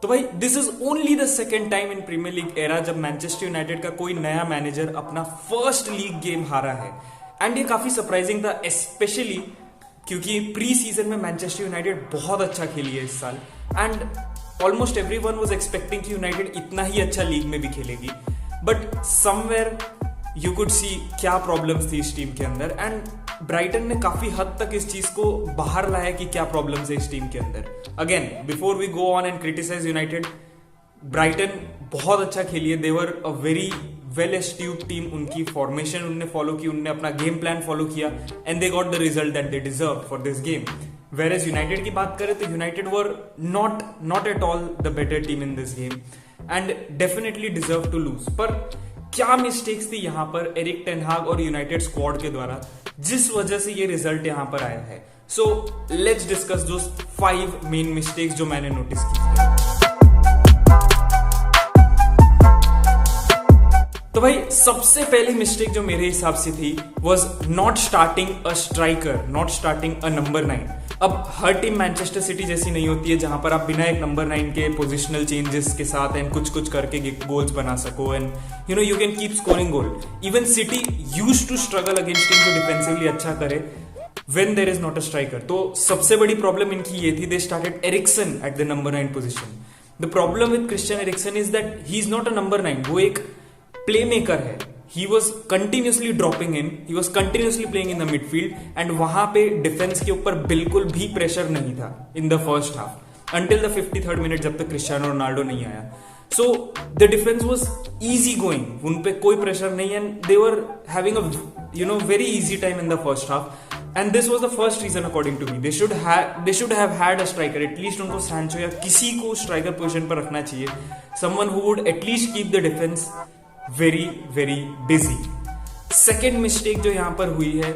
तो भाई this is only the second time in Premier League era जब Manchester United का कोई नया मैनेजर अपना फर्स्ट लीग गेम हारा है। एंड ये काफी सरप्राइजिंग था, स्पेशली क्योंकि प्री सीजन में मैनचेस्टर यूनाइटेड बहुत अच्छा खेली है इस साल। And almost everyone was expecting कि यूनाइटेड इतना ही अच्छा लीग में भी खेलेगी, but somewhere you could see क्या प्रॉब्लम्स थी इस टीम के अंदर। एंड ब्राइटन ने काफी हद तक इस चीज को बाहर लाया कि क्या प्रॉब्लम्स है इस टीम के अंदर। Again before we go on and criticize United, Brighton बहुत अच्छा खेली है। They're a very well astute team. उनकी फॉर्मेशन उनने फॉलो की, उनने अपना गेम प्लान फॉलो किया and they got the result that they deserve for this game. Whereas United की बात करें तो United were not at all the better team in this game and definitely deserve to lose. पर क्या mistakes थी यहां पर Erik ten हाग और यूनाइटेड स्क्वाड के द्वारा, जिस वजह से ये रिजल्ट यहां पर आया है। So let's discuss those 5 main mistakes जो मैंने नोटिस की। तो भाई सबसे पहली मिस्टेक जो मेरे हिसाब से थी was not starting a striker, not starting a number 9। अब हर टीम मैनचेस्टर सिटी जैसी नहीं होती है जहां पर आप बिना एक नंबर 9 के पोजिशनल चेंजेस के साथ एंड कुछ करके गोल्स बना सको and you can keep scoring goal. Even City used to struggle against team जो डिफेंसिवली अच्छा करे when there is not a striker। तो सबसे बड़ी प्रॉब्लम इनकी ये थी, they started Eriksen at the number 9 position. The problem with Christian Eriksen is that he is not a number 9, वो एक प्ले मेकर है। He was continuously dropping in, he was continuously playing in the midfield and वहां पे defence के ऊपर बिल्कुल भी pressure नहीं था in the first half until the 53rd minute जब तक क्रिस्टियानो रोनाल्डो नहीं आया। So the defence was easy going, उन पे कोई प्रेशर नहीं and they were having a very easy time in the first half. And this was the first reason according to me. They should have had a striker. At least उनको Sancho या किसी को striker position पर रखना चाहिए. Someone who would at least keep the defense very very busy. Second mistake जो यहाँ पर हुई है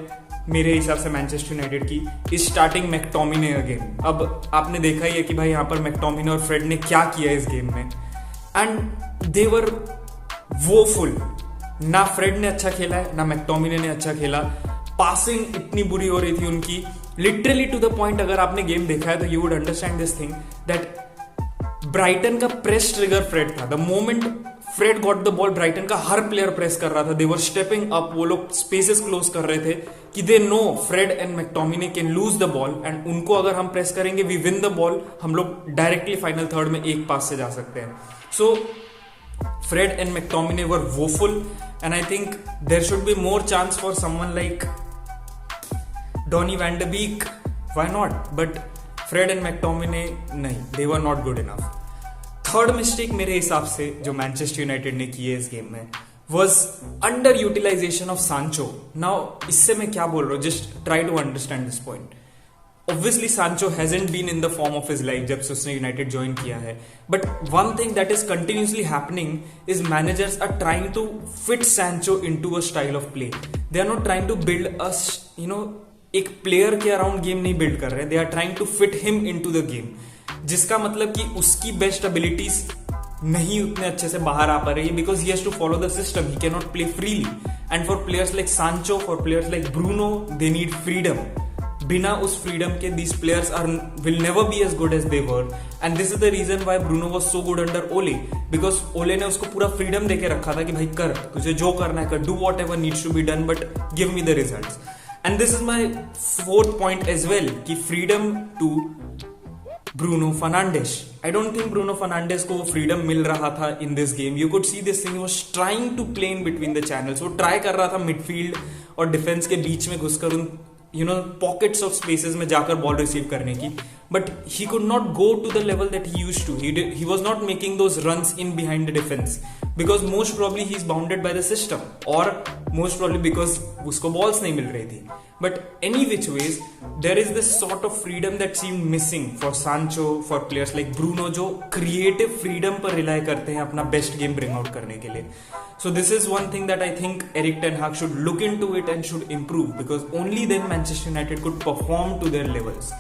मेरे हिसाब से मैनचेस्टर यूनाइटेड की इज स्टार्टिंग मैकटोमिने अगेन। अब आपने देखा ही है कि भाई यहाँ पर मैकटोमिने और फ्रेड ने क्या किया इस गेम में एंड दे वर वोफुल। ना फ्रेड ने अच्छा खेला है ना मैकटोमिने ने अच्छा खेला। पासिंग इतनी बुरी हो रही थी उनकी, लिटरली टू द पॉइंट अगर आपने गेम देखा है तो you would understand this thing that Brighton का प्रेस ट्रिगर फ्रेड था। The moment Fred got the ball Brighton का हर प्लेयर प्रेस कर रहा था, दे वर स्टेपिंग अप, वो लोग स्पेसेस क्लोज कर रहे थे कि they know Fred and McTominay can lose the ball and उनको अगर हम प्रेस करेंगे वी विन द बॉल, हम लोग डायरेक्टली फाइनल थर्ड में एक पास से जा सकते हैं। सो Fred and McTominay were woeful and I think there should be more chance for someone like Donny van de Beek, why not? But Fred and McTominay नहीं, they were not good enough. Third mistake मेरे हिसाब से जो Manchester United ने की है इस game में was under utilization of Sancho. Now इससे मैं क्या बोल रहा हूँ, just try to understand this point. Obviously Sancho hasn't been in the form of his life जब से उसने यूनाइटेड ज्वाइन किया है, but one thing that is continuously happening is managers are trying to fit Sancho into a style of play. They are not trying to build a एक player के around game नहीं build कर रहे, they are trying to fit him into the game, जिसका मतलब कि उसकी best abilities नहीं उतने अच्छे से बाहर आ पा रही है because he has to follow the system, he cannot play freely. And for players like Sancho, for players like Bruno, they need freedom. बिना उस फ्रीडम के these players will never be as good as they were and this is the reason why Bruno was so good under Ole, because Ole ने उसको पूरा freedom देके रखा था कि भाई कर, तुझे जो करना है कर, do whatever needs to be done but give me the results. And this is my fourth point as well कि freedom to Bruno Fernandes. I don't think Bruno Fernandes को वो freedom मिल रहा था in this game. You could see this thing, he was trying to play in between the channels. वो try कर रहा था midfield और defense के बीच में घुसकर उन पॉकेट्स ऑफ स्पेसेस में जाकर बॉल रिसीव करने की, but he could not go to the level that he used to. He was not making those runs in behind the defence because most probably he is bounded by the system और most probably because उसको balls नहीं मिल रही थी. But any which ways there is this sort of freedom that seem missing for Sancho, for players like Bruno जो creative freedom पर rely करते हैं अपना बेस्ट गेम ब्रिंग आउट करने के लिए. So this is one thing that I think Erik ten Hag should look into it and should improve because only then Manchester United could perform to their levels.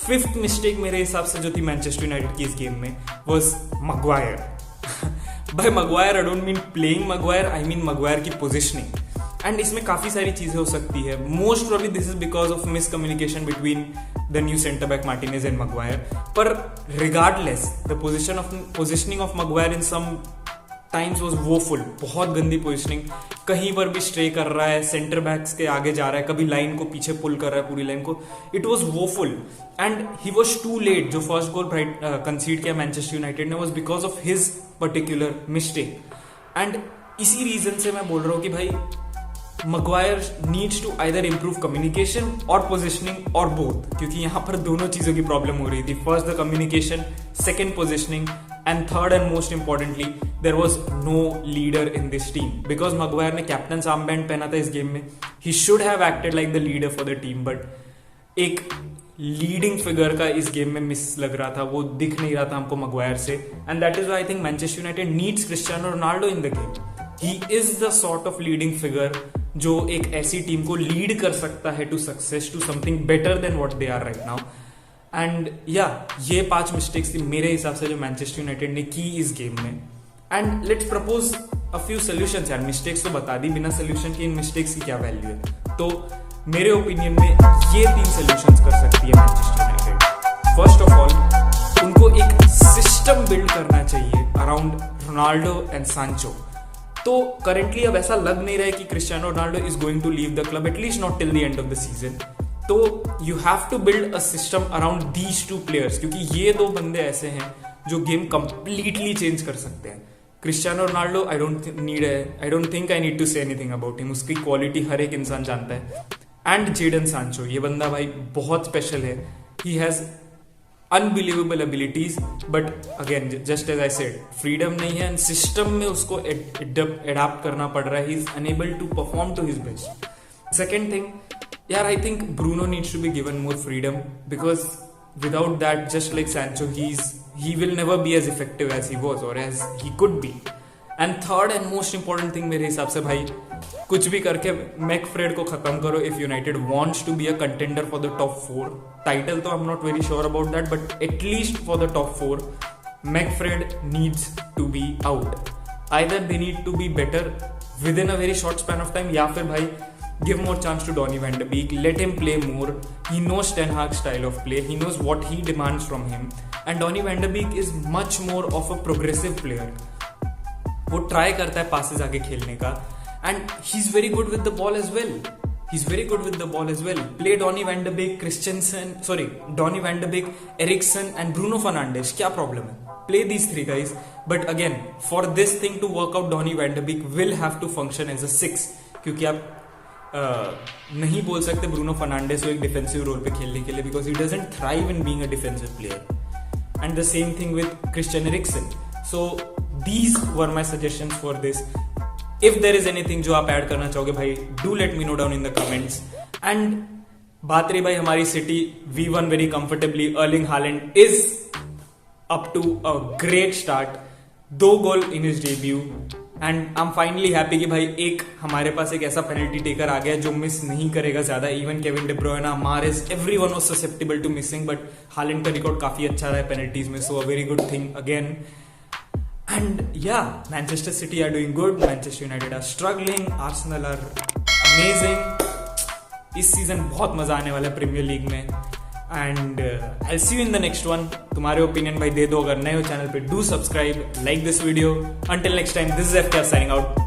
Fifth mistake मेरे हिसाब से जो थी Manchester United की इस game में was Maguire. By Maguire I don't mean playing Maguire, I mean Maguire की positioning. And इसमें काफी सारी चीजें हो सकती है. Most probably this is because of miscommunication between the new centre back Martinez and Maguire. पर regardless the positioning of Maguire in some times was woeful. बहुत गंदी पोजिशनिंग, कहीं पर भी स्ट्रे कर रहा है, सेंटर बैक्स के आगे जा रहा है, कभी लाइन को पीछे पुल कर रहा है, पूरी लाइन को. It was woeful and he was too late. जो फर्स्ट गोल कंसीड किया मैनचेस्टर यूनाइटेड ने was because of his particular mistake. And इसी रीजन से मैं बोल रहा हूं कि भाई Maguire needs to either improve communication और पोजिशनिंग और बोथ, क्योंकि यहां पर दोनों चीजों की प्रॉब्लम हो रही थी. First the communication, second positioning, and third and most importantly there was no leader in this team. Because Maguire ने कैप्टन आर्मबैंड पहना था इस गेम में. He should have acted like the leader for the team, but एक leading figure का इस game में miss लग रहा था, वो दिख नहीं रहा था हमको मगवायर से. And that is why I think Manchester United needs Cristiano Ronaldo in the game. He is the sort of leading figure जो एक ऐसी टीम को लीड कर सकता है to success, to something better than what they are right now. And ये 5 mistakes थी मेरे हिसाब से जो मैनचेस्टर यूनाइटेड ने की इस गेम में. And let's propose a few solutions. यार मिस्टेक्स तो बता दी, बिना सोल्यूशन के इन मिस्टेक्स की क्या वैल्यू है. तो मेरे ओपिनियन में ये 3 सोल्यूशंस कर सकती है Manchester United. First of all उनको एक सिस्टम बिल्ड करना चाहिए अराउंड रोनाल्डो एंड सांचो. तो करेंटली अब ऐसा लग नहीं रहा है कि Cristiano Ronaldo is going to leave the club, at least not till the end of the season. तो you have to build a system around these 2 players, क्योंकि ये 2 बंदे ऐसे हैं जो गेम कंप्लीटली चेंज कर सकते हैं. Cristiano Ronaldo I don't think I need to say anything about him. उसकी क्वालिटी हर एक इंसान जानता है. एंड जेडन सांचो, ये बंदा भाई बहुत स्पेशल है. He has unbelievable abilities, but again just as I said freedom नहीं है, एंड सिस्टम में उसको एडाप्ट करना पड़ रहा है. He is unable to perform to his best. Second thing, यार I think Bruno needs to be given more freedom, because without that, just like Sancho, he will never be as effective as he was or as he could be. And third and most important thing मेरे हिसाब से भाई, कुछ भी करके मैकफ्रेड को खत्म करो if United wants to be a contender for the top 4. Title तो I'm not very sure about that, but at least for the top 4, McFred needs to be out. Either they need to be better within a very short span of time, या फिर भाई give more chance to Donny van de Beek, let him play more. He knows Ten Hag's style of play, he knows what he demands from him, and Donny van de Beek is much more of a progressive player. वो try करता है passes आगे खेलने का, and he's very good with the ball as well. Play Donny van de Beek, Donny van de Beek, Eriksen and Bruno Fernandes. क्या problem है? Play these 3 guys, but again for this thing to work out, Donny van de Beek will have to function as a 6, क्योंकि आप नहीं बोल सकते Bruno Fernandes को एक defensive role पे खेलने के लिए, because he doesn't thrive in being a defensive player. And the same thing with Christian Eriksen. So these were my suggestions for this. If there is anything जो आप add करना चाहोगे भाई, do let me know down in the comments. And बात रही भाई हमारी city, we won very comfortably. Erling Haaland is up to a great start, 2 goal in his debut. And I am finally happy कि भाई हमारे पास एक ऐसा penalty taker आ गया जो मिस नहीं करेगा ज्यादा. Even Kevin De Bruyne, Mahrez, everyone was susceptible to missing, but Haaland का रिकॉर्ड काफी अच्छा रहा है पेनल्टीज में, so a very good thing again. And yeah Manchester City are doing good, Manchester United are struggling, Arsenal are amazing. इस season बहुत मजा आने वाला है प्रीमियर लीग में. And I see you in the next one. तुम्हारे opinion भाई दे दो, अगर नए हो चैनल पे do subscribe, like this video. Until next time, this is FKR signing out.